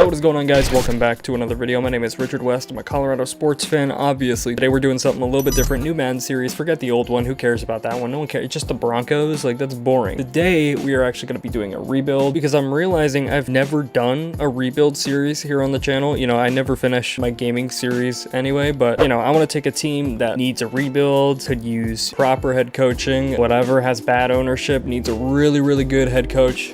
What is going on, guys? Welcome back to another video. My name is Richard West. I'm a Colorado sports fan, obviously. Today we're doing something a little bit different. New Madden series. Forget the old one. Who cares about that one? No one cares. It's just the Broncos. Like, that's boring. Today we are actually going to be doing a rebuild because I'm realizing I've never done a rebuild series here on the channel. You know, I never finish my gaming series anyway, but you know, I want to take a team that needs a rebuild, could use proper head coaching, whatever, has bad ownership, needs a really good head coach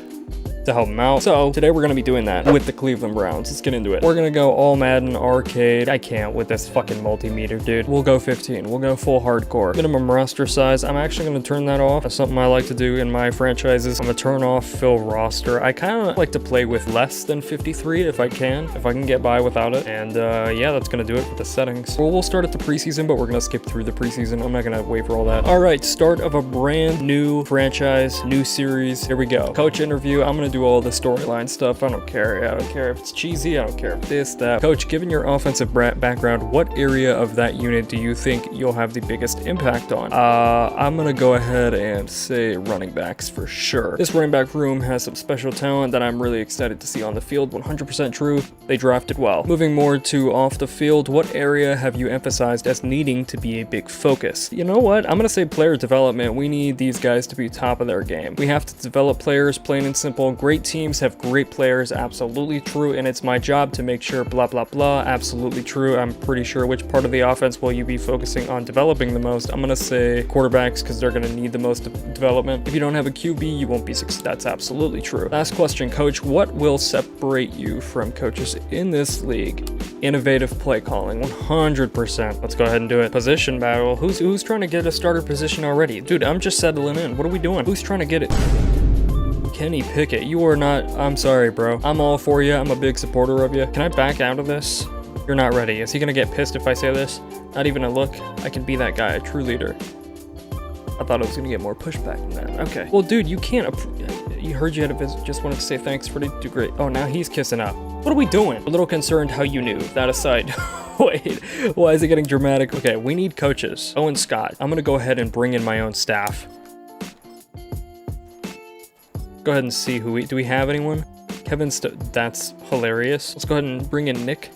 to help them out. So today we're going to be doing that with the Cleveland Browns. Let's get into it. We're going to go all Madden arcade. I can't with this fucking multimeter, dude. We'll go 15. We'll go full hardcore. Minimum roster size. I'm actually going to turn that off. That's something I like to do in my franchises. I'm going to turn off fill roster. I kind of like to play with less than 53 if I can get by without it. And yeah, that's going to do it with the settings. Well, we'll start at the preseason, but we're going to skip through the preseason. I'm not going to wait for all that. All right, start of a brand new franchise, new series. Here we go. Coach interview. I'm going to do all the storyline stuff. I don't care. I don't care if it's cheesy. I don't care if this, that. Coach, given your offensive background, what area of that unit do you think you'll have the biggest impact on? I'm gonna go ahead and say running backs for sure. This running back room has some special talent that I'm really excited to see on the field. 100% true. They drafted well. Moving more to off the field, what area have you emphasized as needing to be a big focus? You know what? I'm gonna say player development. We need these guys to be top of their game. We have to develop players, plain and simple. Great teams have great players, absolutely true, and it's my job to make sure blah blah blah, absolutely true. I'm pretty sure. Which part of the offense will you be focusing on developing the most? I'm gonna say quarterbacks because they're gonna need the most development. If you don't have a QB, you won't be successful. That's absolutely true. Last question, Coach, what will separate you from coaches in this league? Innovative play calling. 100%. Let's go ahead and do it. Position battle. Who's trying to get a starter position already? Dude, I'm just settling in. What are we doing? Who's trying to get it? Kenny Pickett, you are not. I'm sorry, bro. I'm all for you. I'm a big supporter of you. Can I back out of this? You're not ready. Is he gonna get pissed if I say this? Not even a look. I can be that guy, a true leader. I thought I was gonna get more pushback than that. Okay. Well, dude, you can't. You heard you had a visit. Just wanted to say thanks for the do great. Oh, now he's kissing up. What are we doing? A little concerned how you knew. That aside. Wait, why is it getting dramatic? Okay, we need coaches. Owen Scott. I'm gonna go ahead and bring in my own staff. Go ahead and see who do we have anyone? That's hilarious. Let's go ahead and bring in Nick.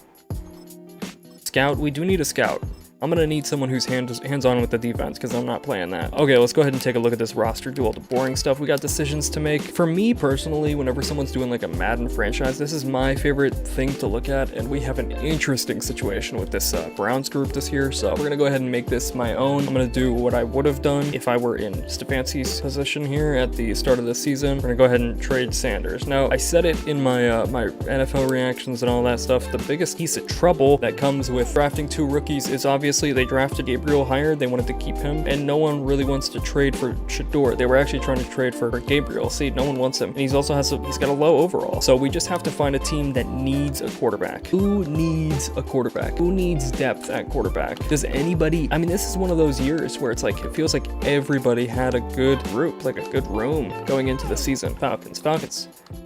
Scout, we do need a scout. I'm gonna need someone who's hands-on with the defense because I'm not playing that. Okay, let's go ahead and take a look at this roster, do all the boring stuff. We got decisions to make. For me personally, whenever someone's doing like a Madden franchise, this is my favorite thing to look at, and we have an interesting situation with this Browns group this year, so we're gonna go ahead and make this my own. I'm gonna do what I would have done if I were in Stefanski's position here at the start of the season. We're gonna go ahead and trade Sanders. Now, I said it in my my NFL reactions and all that stuff. The biggest piece of trouble that comes with drafting two rookies is obviously they drafted Gabriel higher, they wanted to keep him, and no one really wants to trade for Shador. They were actually trying to trade for Gabriel. See, no one wants him, and he's also he's got a low overall. So we just have to find a team that needs a quarterback. Who needs a quarterback? Who needs depth at quarterback? Does anybody? I mean, this is one of those years where it's like, it feels like everybody had a good group, like a good room going into the season. Falcons.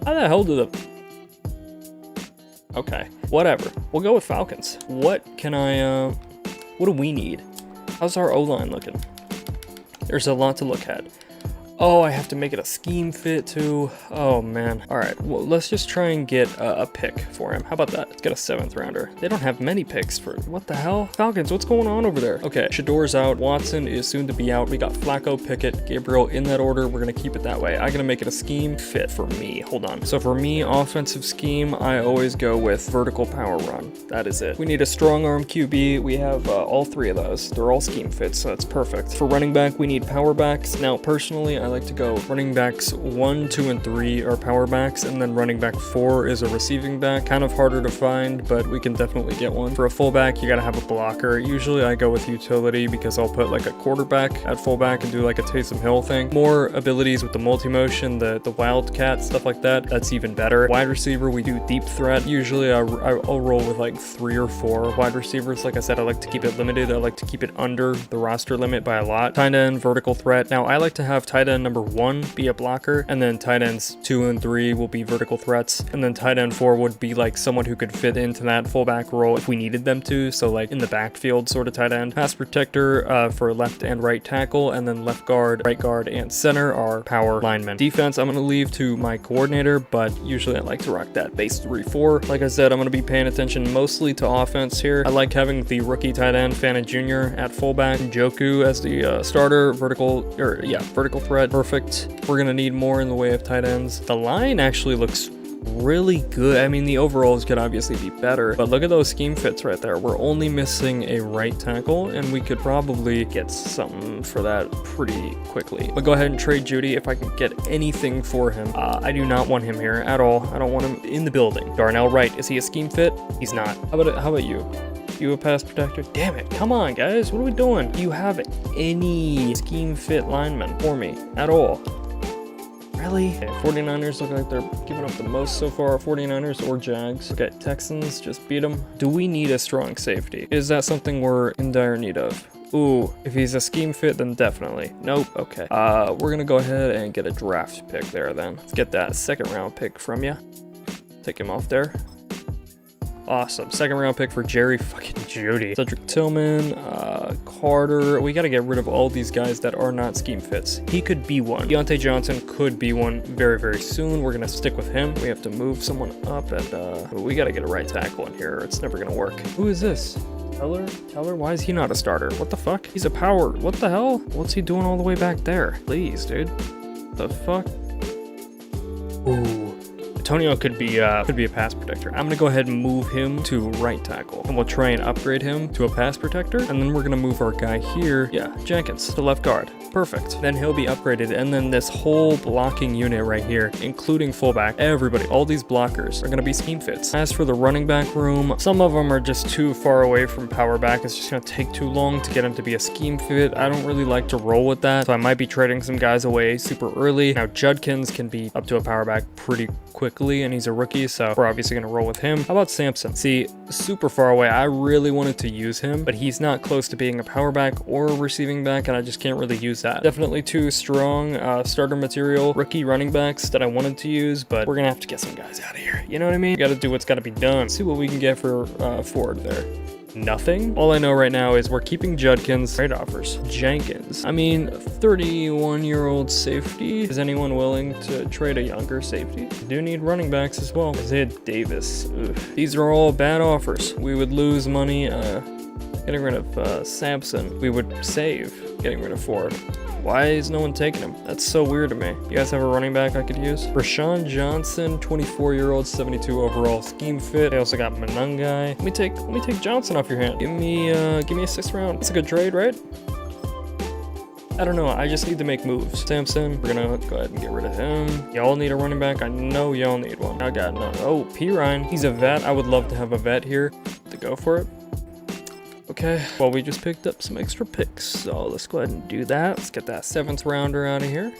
How the hell did the... Okay, whatever. We'll go with Falcons. What can I, what do we need? How's our O-line looking? There's a lot to look at. Oh, I have to make it a scheme fit too. Oh man. All right, well, let's just try and get a pick for him. How about that? Let's get a 7th rounder. They don't have many picks for, what the hell? Falcons, what's going on over there? Okay, Shador's out. Watson is soon to be out. We got Flacco, Pickett, Gabriel in that order. We're gonna keep it that way. I'm gonna make it a scheme fit for me. Hold on. So for me, offensive scheme, I always go with vertical power run. That is it. We need a strong arm QB. We have all 3 of those. They're all scheme fits, so that's perfect. For running back, we need power backs. Now, personally, I like to go running backs 1, 2, and 3 are power backs, and then running back 4 is a receiving back. Kind of harder to find, but we can definitely get one. For a fullback, you gotta have a blocker. Usually I go with utility because I'll put like a quarterback at fullback and do like a Taysom Hill thing. More abilities with the multi-motion, the wildcat, stuff like that. That's even better. Wide receiver, we do deep threat. Usually I'll roll with like 3 or 4 wide receivers. Like I said, I like to keep it limited. I like to keep it under the roster limit by a lot. Tight end, vertical threat. Now I like to have tight end end number 1 be a blocker, and then tight ends 2 and 3 will be vertical threats, and then tight end 4 would be like someone who could fit into that fullback role if we needed them to, so like in the backfield sort of tight end. Pass protector for left and right tackle, and then left guard, right guard, and center are power linemen. Defense I'm going to leave to my coordinator, but usually I like to rock that base 3-4. Like I said, I'm going to be paying attention mostly to offense here. I like having the rookie tight end Fannin Jr. at fullback, Njoku as the starter, vertical threat, perfect. We're going to need more in the way of tight ends. The line actually looks really good. I mean, the overalls could obviously be better, but look at those scheme fits right there. We're only missing a right tackle, and we could probably get something for that pretty quickly. But go ahead and trade Judy if I can get anything for him. I do not want him here at all. I don't want him in the building. Darnell Wright, is he a scheme fit? He's not. How about you? You a pass protector? Damn it, come on guys, what are we doing? Do you have any scheme fit linemen for me at all? Really? Okay, 49ers look like they're giving up the most so far. 49ers or Jags. Okay, Texans just beat them. Do we need a strong safety? Is that something we're in dire need of? Ooh, if he's a scheme fit, then definitely. Nope, okay. We're gonna go ahead and get a draft pick there then. Let's get that 2nd round pick from you. Take him off there. Awesome. 2nd round pick for Jerry fucking Judy. Cedric Tillman, Carter. We got to get rid of all these guys that are not scheme fits. He could be one. Deontay Johnson could be one very, very soon. We're going to stick with him. We have to move someone up, and we got to get a right tackle in here. It's never going to work. Who is this? Teller? Why is he not a starter? What the fuck? He's a power. What the hell? What's he doing all the way back there? Please, dude. The fuck? Ooh. Antonio could be a pass protector. I'm gonna go ahead and move him to right tackle, and we'll try and upgrade him to a pass protector, and then we're gonna move our guy here, Jenkins, to left guard. Perfect. Then he'll be upgraded, and then this whole blocking unit right here, including fullback, everybody, all these blockers are gonna be scheme fits. As for the running back room, some of them are just too far away from power back. It's just gonna take too long to get him to be a scheme fit. I don't really like to roll with that, so I might be trading some guys away super early. Now Judkins can be up to a power back pretty quickly, and he's a rookie, so we're obviously going to roll with him. How about Sampson? See, super far away. I really wanted to use him, but he's not close to being a power back or a receiving back, and I just can't really use that. Definitely too strong starter material rookie running backs that I wanted to use, but we're going to have to get some guys out of here. You know what I mean? Got to do what's got to be done. See what we can get for Ford there. Nothing. All I know right now is we're keeping Judkins. Trade offers. Jenkins. I mean, 31-year-old safety. Is anyone willing to trade a younger safety? We do need running backs as well. Isaiah Davis. Ugh. These are all bad offers. We would lose money getting rid of Sampson. We would save getting rid of Ford. Why is no one taking him? That's so weird to me. You guys have a running back I could use? Rashawn Johnson, 24-year-old, 72 overall, scheme fit. I also got Manungai. Let me take Johnson off your hand. Give me a 6th round. That's a good trade, right? I don't know. I just need to make moves. Sampson, we're gonna go ahead and get rid of him. Y'all need a running back. I know y'all need one. I got none. Oh, P. Ryan. He's a vet. I would love to have a vet here to go for it. Okay, well, we just picked up some extra picks, so let's go ahead and do that. Let's get that 7th rounder out of here.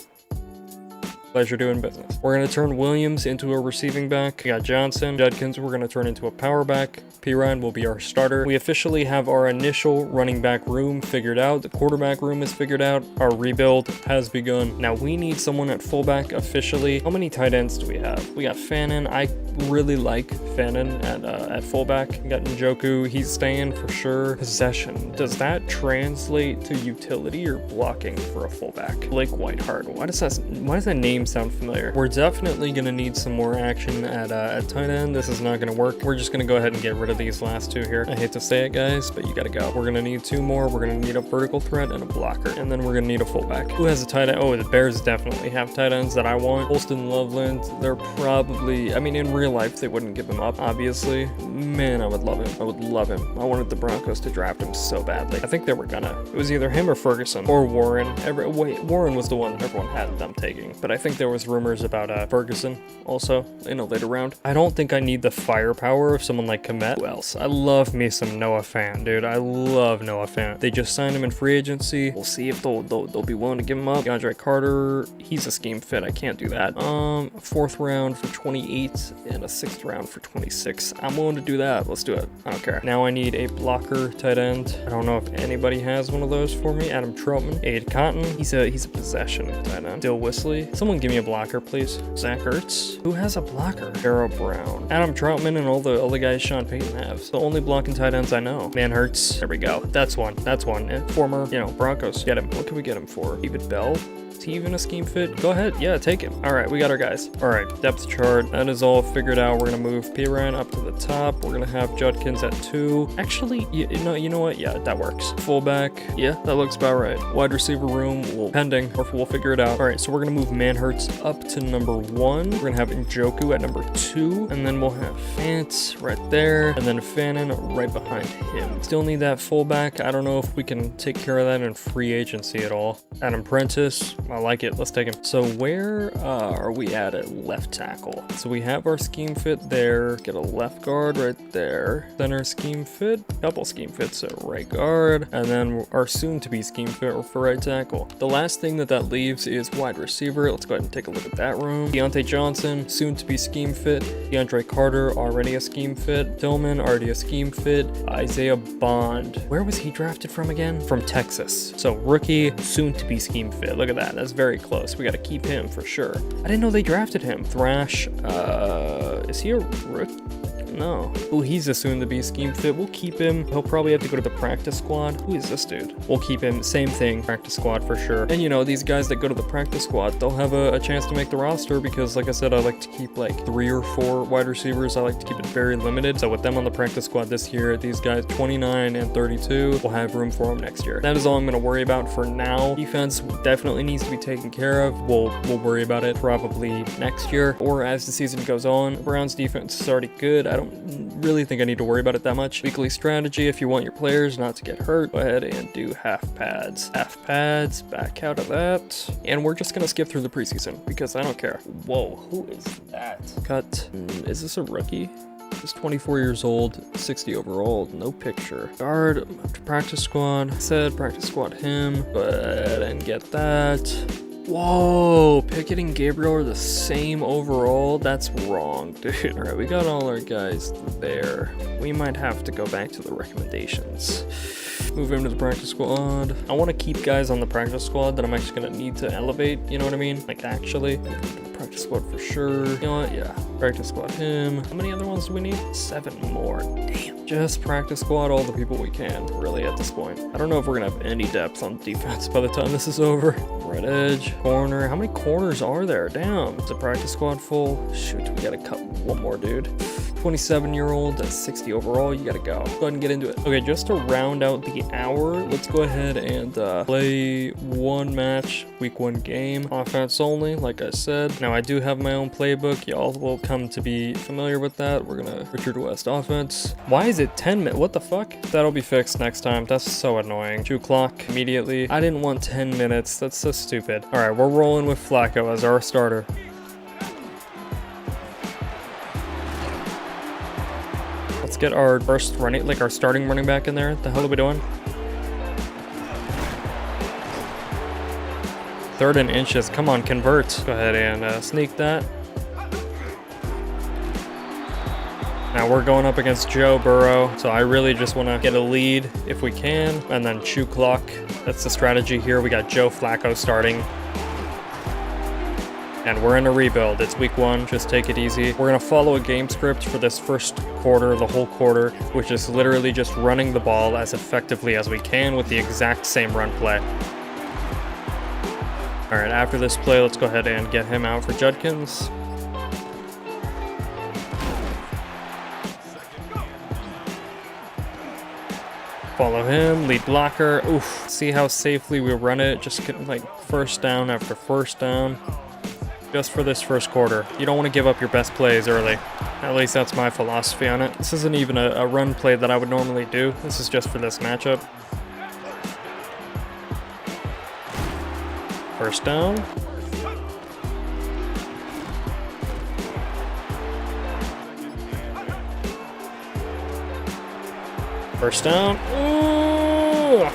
Pleasure doing business. We're going to turn Williams into a receiving back. We got Johnson. Judkins we're going to turn into a power back. P. Ryan will be our starter. We officially have our initial running back room figured out. The quarterback room is figured out. Our rebuild has begun. Now we need someone at fullback officially. How many tight ends do we have? We got Fannin. I really like Fannin at fullback. We got Njoku. He's staying for sure. Possession. Does that translate to utility or blocking for a fullback? Blake Whiteheart. Why does that name sound familiar? We're definitely gonna need some more action at tight end. This is not gonna work. We're just gonna go ahead and get rid of these last 2 here. I hate to say it, guys, but you gotta go. We're gonna need 2 more. We're gonna need a vertical threat and a blocker, and then we're gonna need a fullback. Who has a tight end? Oh, the Bears definitely have tight ends that I want. Holston Loveland. They're probably, I mean, in real life they wouldn't give him up, obviously. Man, I would love him. I would love him. I wanted the Broncos to draft him so badly. I think they were gonna. It was either him or Ferguson or Warren. Warren was the one everyone had them taking, but I think think there was rumors about Ferguson also in a later round. I don't think I need the firepower of someone like Komet. Who else? I love me some Noah Fant, dude. I love Noah Fant. They just signed him in free agency. We'll see if they'll be willing to give him up. DeAndre Carter, he's a scheme fit. I can't do that. 4th round for 28 and a 6th round for 26. I'm willing to do that. Let's do it. I don't care. Now I need a blocker tight end. I don't know if anybody has one of those for me. Adam Troutman, Aid Cotton. He's a possession tight end. Dill Whistly. Someone give me a blocker, please. Zach Ertz. Who has a blocker? Darrell Brown. Adam Troutman and all the guys Sean Payton has. The only blocking tight ends I know. Man Hurts. There we go. That's one. That's one. And former, Broncos. Get him. What can we get him for? David Bell. Is he even a scheme fit? Go ahead. Yeah, take him. All right, we got our guys. All right, depth chart. That is all figured out. We're going to move Piran up to the top. We're going to have Judkins at 2. Actually, you know what? Yeah, that works. Fullback. Yeah, that looks about right. Wide receiver room. Pending, or we'll figure it out. All right, so we're going to move Manhurts up to number 1. We're going to have Njoku at number 2. And then we'll have Fant right there. And then Fannin right behind him. Still need that fullback. I don't know if we can take care of that in free agency at all. Adam Prentice. I like it. Let's take him. So where are we at left tackle? So we have our scheme fit there. Get a left guard right there. Center scheme fit. Couple scheme fits at right guard. And then our soon-to-be scheme fit for right tackle. The last thing that leaves is wide receiver. Let's go ahead and take a look at that room. Deontay Johnson, soon-to-be scheme fit. DeAndre Carter, already a scheme fit. Tillman, already a scheme fit. Isaiah Bond. Where was he drafted from again? From Texas. So rookie, soon-to-be scheme fit. Look at that. That's very close. We got to keep him for sure. I didn't know they drafted him. Thrash, is he a rook? No. Oh, he's a soon-to-be scheme fit. We'll keep him. He'll probably have to go to the practice squad. Who is this dude? We'll keep him. Same thing. Practice squad for sure. And these guys that go to the practice squad, they'll have a chance to make the roster because, like I said, I like to keep like 3 or 4 wide receivers. I like to keep it very limited. So with them on the practice squad this year, these guys 29 and 32 will have room for them next year. That is all I'm going to worry about for now. Defense definitely needs to be taken care of. We'll worry about it probably next year or as the season goes on. Browns defense is already good. I don't really think I need to worry about it that much. Weekly strategy, if you want your players not to get hurt, go ahead and do half pads. Half pads, back out of that. And we're just gonna skip through the preseason because I don't care. Whoa, who is that? Cut. Is this a rookie? He's 24 years old, 60 overall, no picture. Guard, after practice squad. Said practice squad him. Go ahead and get that. Whoa, Pickett and Gabriel are the same overall? That's wrong, dude. All right, we got all our guys there. We might have to go back to the recommendations. Move him to the practice squad. I want to keep guys on the practice squad that I'm actually going to need to elevate, you know what I mean? Like, actually. Practice squad for sure. You know what? Yeah. Practice squad him. How many other ones do we need? 7 more. Damn. Just practice squad all the people we can, really, at this point. I don't know if we're going to have any depth on defense by the time this is over. Right edge. Corner. How many corners are there? Damn. Is the practice squad full? Shoot, we got to cut one more, dude. 27-year-old, 60 overall, you gotta go. Go ahead and get into it. Okay, just to round out the hour, let's go ahead and play one match, week 1 game. Offense only, like I said. Now, I do have my own playbook. Y'all will come to be familiar with that. We're gonna Richard West offense. Why is it 10 minutes? What the fuck? That'll be fixed next time. That's so annoying. 2 o'clock immediately. I didn't want 10 minutes. That's so stupid. All right, we're rolling with Flacco as our starter. Let's get our first running, like our starting running back in there. What the hell are we doing? 3rd and inches. Come on, convert. Go ahead and sneak that. Now we're going up against Joe Burrow, so I really just want to get a lead if we can, and then chew clock. That's the strategy here. We got Joe Flacco starting. And we're in a rebuild. It's week 1. Just take it easy. We're going to follow a game script for this first quarter, the whole quarter, which is literally just running the ball as effectively as we can with the exact same run play. All right, after this play, let's go ahead and get him out for Judkins. Follow him, lead blocker. Oof, see how safely we run it. Just getting like first down after first down. Just for this first quarter. You don't want to give up your best plays early. At least that's my philosophy on it. This isn't even a run play that I would normally do. This is just for this matchup. First down. First down. Ooh.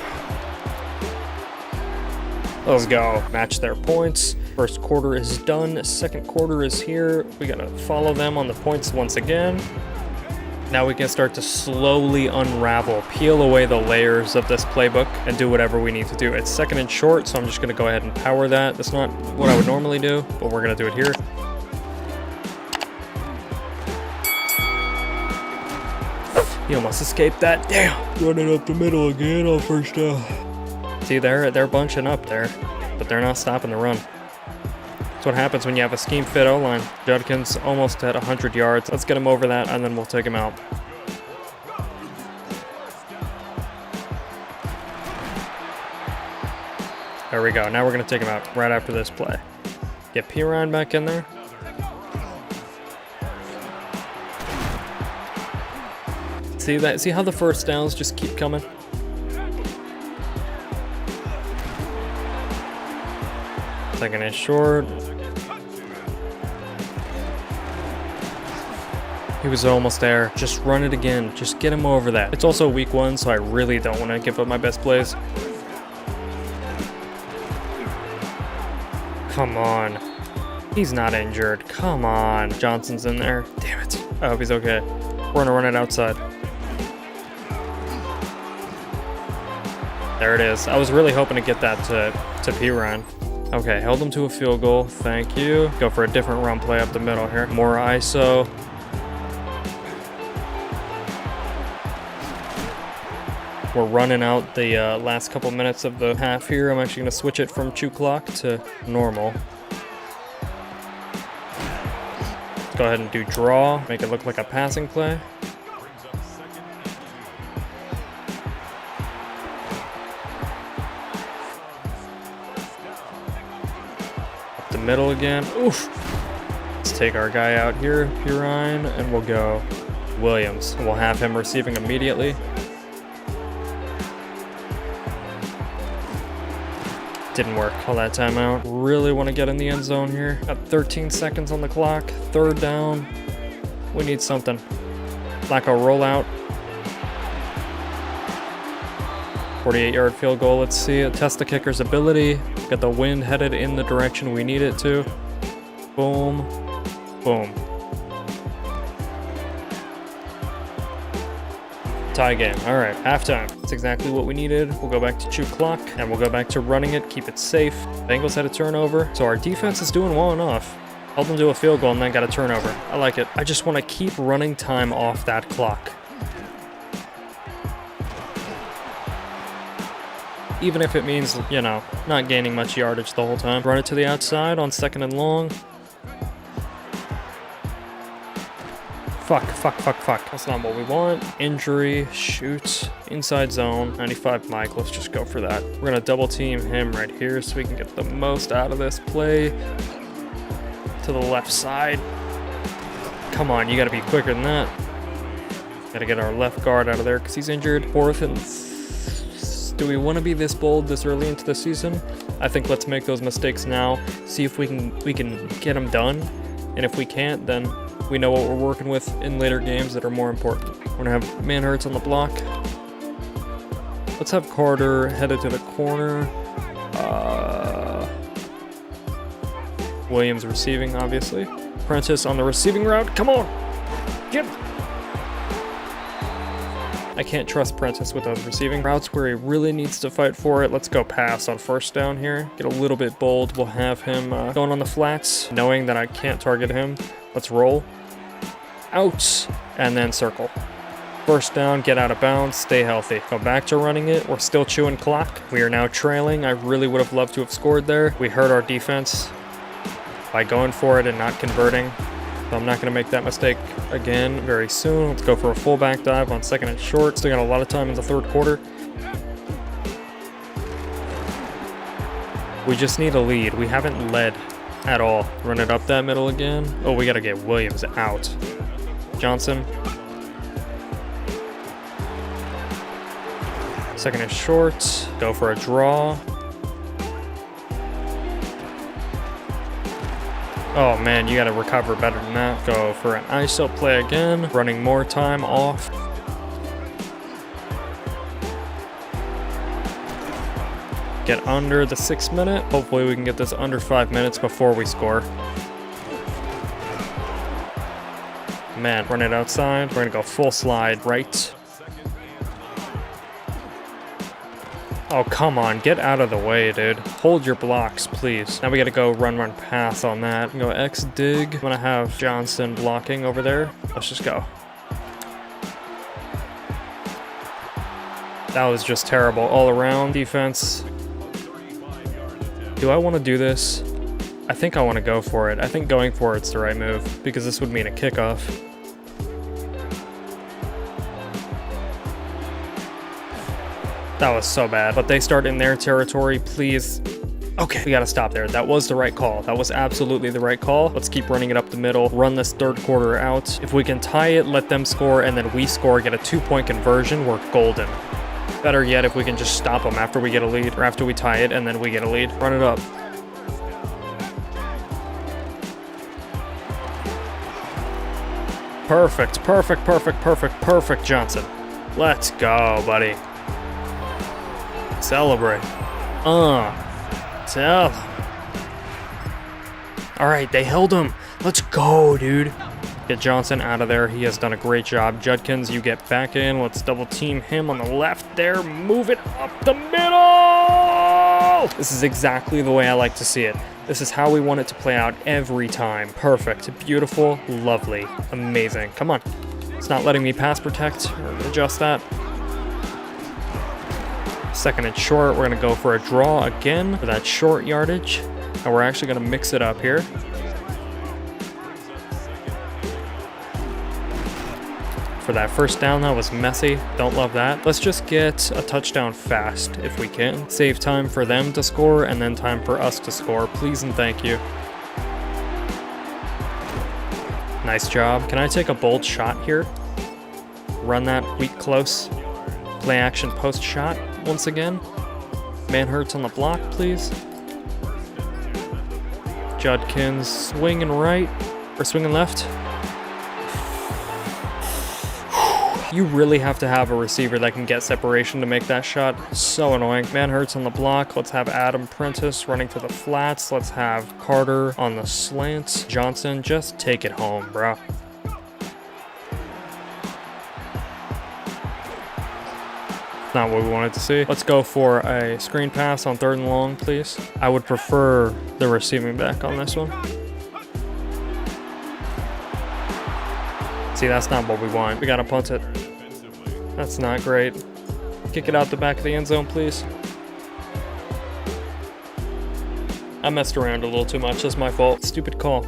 Let's go. Match their points. First quarter is done. Second quarter is here. We gotta follow them on the points once again. Now we can start to slowly unravel, peel away the layers of this playbook and do whatever we need to do. It's second and short, so I'm just gonna go ahead and power that. That's not what I would normally do, but we're gonna do it here. He almost escaped that. Damn. Running up the middle again on first down. See, they're bunching up there, but they're not stopping the run. That's what happens when you have a scheme fit O-line. Judkins almost at 100 yards. Let's get him over that, and then we'll take him out. There we go. Now we're going to take him out right after this play. Get P-Ryan back in there. See that? See how the first downs just keep coming? Second is short. He was almost there. Just run it again. Just get him over that. It's also week 1, so I really don't want to give up my best plays. Come on. He's not injured. Come on. Johnson's in there. Damn it. I hope he's okay. We're going to run it outside. There it is. I was really hoping to get that to P-Ryan. Okay, held him to a field goal. Thank you. Go for a different run play up the middle here. More ISO. We're running out the last couple minutes of the half here. I'm actually going to switch it from 2 clock to normal. Let's go ahead and do draw. Make it look like a passing play. Up the middle again. Oof. Let's take our guy out here, P-Ryan, and we'll go Williams. We'll have him receiving immediately. Didn't work. Call that timeout. Really want to get in the end zone here. Got 13 seconds on the clock. Third down. We need something. Flacco rollout. 48-yard field goal. Let's see it. Test the kicker's ability. Get the wind headed in the direction we need it to. Boom. Boom. Tie game. All right, halftime. That's exactly what we needed. We'll go back to 2 clock, and we'll go back to running it, keep it safe. Bengals had a turnover, so our defense is doing well enough. Held them to a field goal and then got a turnover. I like it. I just want to keep running time off that clock. Even if it means, you know, not gaining much yardage the whole time. Run it to the outside on 2nd and long. Fuck. That's not what we want. Injury, shoot, inside zone, 95 Mike. Let's just go for that. We're going to double team him right here so we can get the most out of this play. To the left side. Come on, you got to be quicker than that. Got to get our left guard out of there because he's injured. 4th and... Do we want to be this bold this early into the season? I think let's make those mistakes now. See if we can get them done. And if we can't, then we know what we're working with in later games that are more important. We're going to have Manhurts on the block. Let's have Carter headed to the corner. Williams receiving, obviously. Prentice on the receiving route. Come on! Get! I can't trust Prentice with those receiving routes where he really needs to fight for it. Let's go pass on first down here. Get a little bit bold. We'll have him going on the flats, knowing that I can't target him. Let's roll. Out. And then circle. First down, get out of bounds, stay healthy. Go back to running it. We're still chewing clock. We are now trailing. I really would have loved to have scored there. We hurt our defense by going for it and not converting. So I'm not going to make that mistake again very soon. Let's go for a fullback dive on 2nd and short. Still got a lot of time in the 3rd quarter. We just need a lead. We haven't led at all. Run it up that middle again. Oh, we got to get Williams out. Johnson. 2nd and short. Go for a draw. Oh man, you gotta recover better than that. Go for an ISO play again. Running more time off. Get under the 6 minute. Hopefully we can get this under 5 minutes before we score. Man, run it outside. We're gonna go full slide right. Oh, come on. Get out of the way, dude. Hold your blocks, please. Now we gotta go run, pass on that. Go X dig. I'm gonna have Johnson blocking over there. Let's just go. That was just terrible all around. Defense. Do I want to do this? I think I want to go for it. I think going for it's the right move because this would mean a kickoff. That was so bad, but they start in their territory, please. Okay, we gotta stop there. That was the right call. That was absolutely the right call. Let's keep running it up the middle, run this third quarter out. If we can tie it, let them score, and then we score, get a 2-point conversion, we're golden. Better yet, if we can just stop them after we get a lead, or after we tie it, and then we get a lead. Run it up. Perfect, perfect, perfect, perfect, perfect, Johnson. Let's go, buddy. Celebrate. Tell. All right, they held him. Let's go, dude. Get Johnson out of there. He has done a great job. Judkins, you get back in. Let's double team him on the left there. Move it up the middle. This is exactly the way I like to see it. This is how we want it to play out every time. Perfect, beautiful, lovely, amazing. Come on. It's not letting me pass protect or adjust that. Second and short, we're gonna go for a draw again for that short yardage. And we're actually gonna mix it up here. For that first down, that was messy. Don't love that. Let's just get a touchdown fast if we can. Save time for them to score and then time for us to score. Please and thank you. Nice job. Can I take a bold shot here? Run that weak close. Play action post shot once again. Man hurts on the block, please. Judkins swinging right or swinging left. You really have to have a receiver that can get separation to make that shot. So annoying. Man hurts on the block. Let's have Adam Prentice running to the flats. Let's have Carter on the slants. Johnson, just take it home, bro. Not what we wanted to see. Let's go for a screen pass on 3rd and long, please. I would prefer the receiving back on this one. See, that's not what we want. We gotta punt it. That's not great. Kick it out the back of the end zone, please. I messed around a little too much. That's my fault. Stupid call.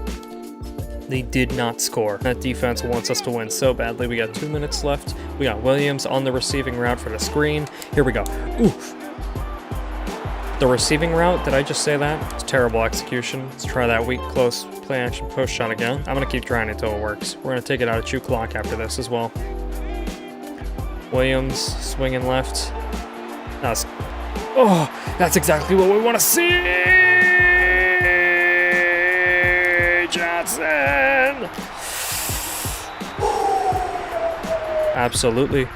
They did not score. That defense wants us to win so badly. We got 2 minutes left. We got Williams on the receiving route for the screen. Here we go. Oof. The receiving route, did I just say that? It's terrible execution. Let's try that weak close play action post shot again. I'm gonna keep trying until it works. We're gonna take it out of chew clock after this as well. Williams swinging left. That's exactly what we want to see. Johnson. Absolutely.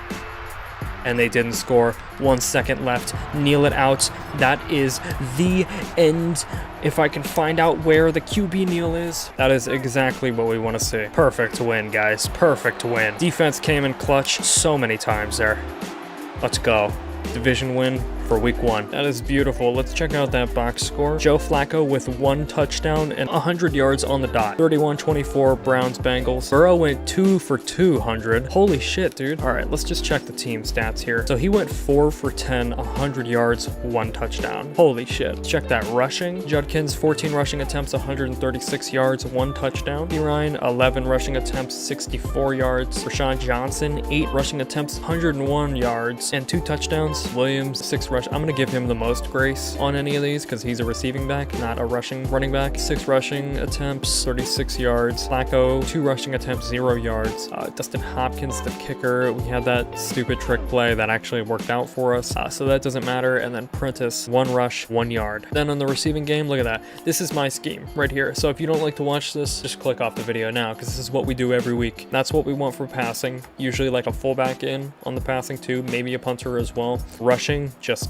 And they didn't score. 1 second left. Kneel it out. That is the end. If I can find out where the QB kneel is, that is exactly what we want to see. Perfect win, guys. Perfect win. Defense came in clutch so many times there. Let's go. Division win for week 1. That is beautiful. Let's check out that box score. Joe Flacco with 1 touchdown and 100 yards on the dot. 31-24 Browns Bengals. Burrow went 2 for 200. Holy shit, dude. All right, let's just check the team stats here. So he went 4 for 10, 100 yards, 1 touchdown. Holy shit. Check that rushing. Judkins, 14 rushing attempts, 136 yards, 1 touchdown. B. Ryan, 11 rushing attempts, 64 yards. Rashawn Johnson, 8 rushing attempts, 101 yards, and 2 touchdowns. Williams, 6 rush. I'm gonna give him the most grace on any of these because he's a receiving back, not a rushing running back. 6 rushing attempts, 36 yards. Flacco, 2 rushing attempts, 0 yards. Dustin Hopkins, the kicker. We had that stupid trick play that actually worked out for us, so that doesn't matter. And then Prentice, 1 rush, 1 yard. Then on the receiving game, look at that. This is my scheme right here. So if you don't like to watch this, just click off the video now because this is what we do every week. That's what we want for passing. Usually like a fullback in on the passing too, maybe a punter as well. Rushing, just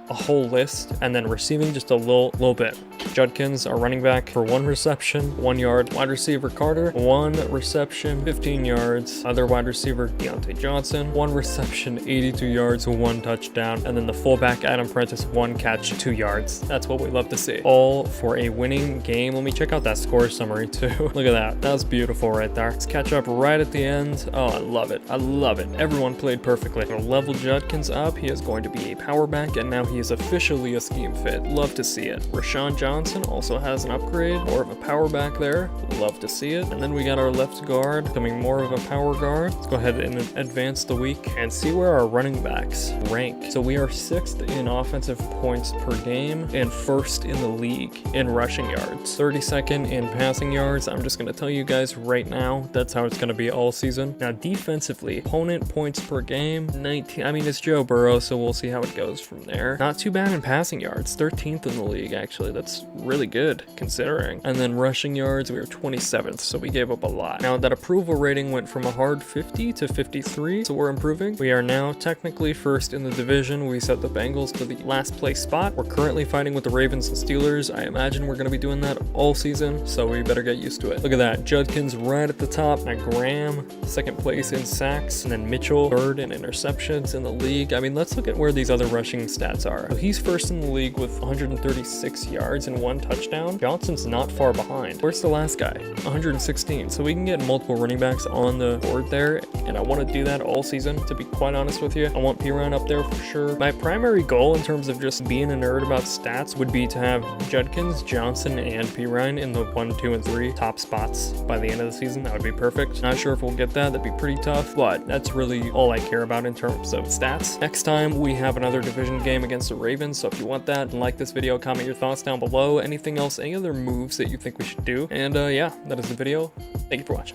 a whole list, and then receiving just a little bit. Judkins, our running back, for 1 reception, 1 yard. Wide receiver Carter, 1 reception, 15 yards. Other wide receiver Deontay Johnson, 1 reception, 82 yards, 1 touchdown. And then the fullback Adam Prentice, 1 catch, 2 yards. That's what we love to see. All for a winning game. Let me check out that score summary too. Look at that. That's beautiful right there. Let's catch up right at the end. Oh, I love it. I love it. Everyone played perfectly. We'll level Judkins up. He is going to be a power back, and now he is officially a scheme fit. Love to see it. Rashawn Johnson also has an upgrade, more of a power back there. Love to see it. And then we got our left guard becoming more of a power guard. Let's go ahead and advance the week and see where our running backs rank. So we are 6th in offensive points per game and 1st in the league in rushing yards, 32nd in passing yards. I'm just going to tell you guys right now, that's how it's going to be all season. Now defensively, opponent points per game, 19. I mean, it's Joe Burrow, so we'll see how it goes from there. Not too bad in passing yards, 13th in the league actually. That's really good considering. And then rushing yards, we were 27th, so we gave up a lot. Now that approval rating went from a hard 50 to 53, so we're improving. We are now technically 1st in the division. We set the Bengals to the last place spot. We're currently fighting with the Ravens and Steelers. I imagine we're going to be doing that all season, so we better get used to it. Look at that, Judkins right at the top. Now Graham, 2nd place in sacks, and then Mitchell 3rd in interceptions in the league. I mean, let's look at where these other rushing stats are. So he's 1st in the league with 136 yards and 1 touchdown. Johnson's not far behind. Where's the last guy? 116. So we can get multiple running backs on the board there, and I want to do that all season, to be quite honest with you. I want Piran up there for sure. My primary goal in terms of just being a nerd about stats would be to have Judkins, Johnson, and Piran in the 1, 2, and 3 top spots by the end of the season. That would be perfect. Not sure if we'll get that. That'd be pretty tough, but that's really all I care about in terms of stats. Next time we have another division game against the Ravens, so if you want that, like this video, comment your thoughts down below. Anything else, any other moves that you think we should do. And yeah, that is the video. Thank you for watching.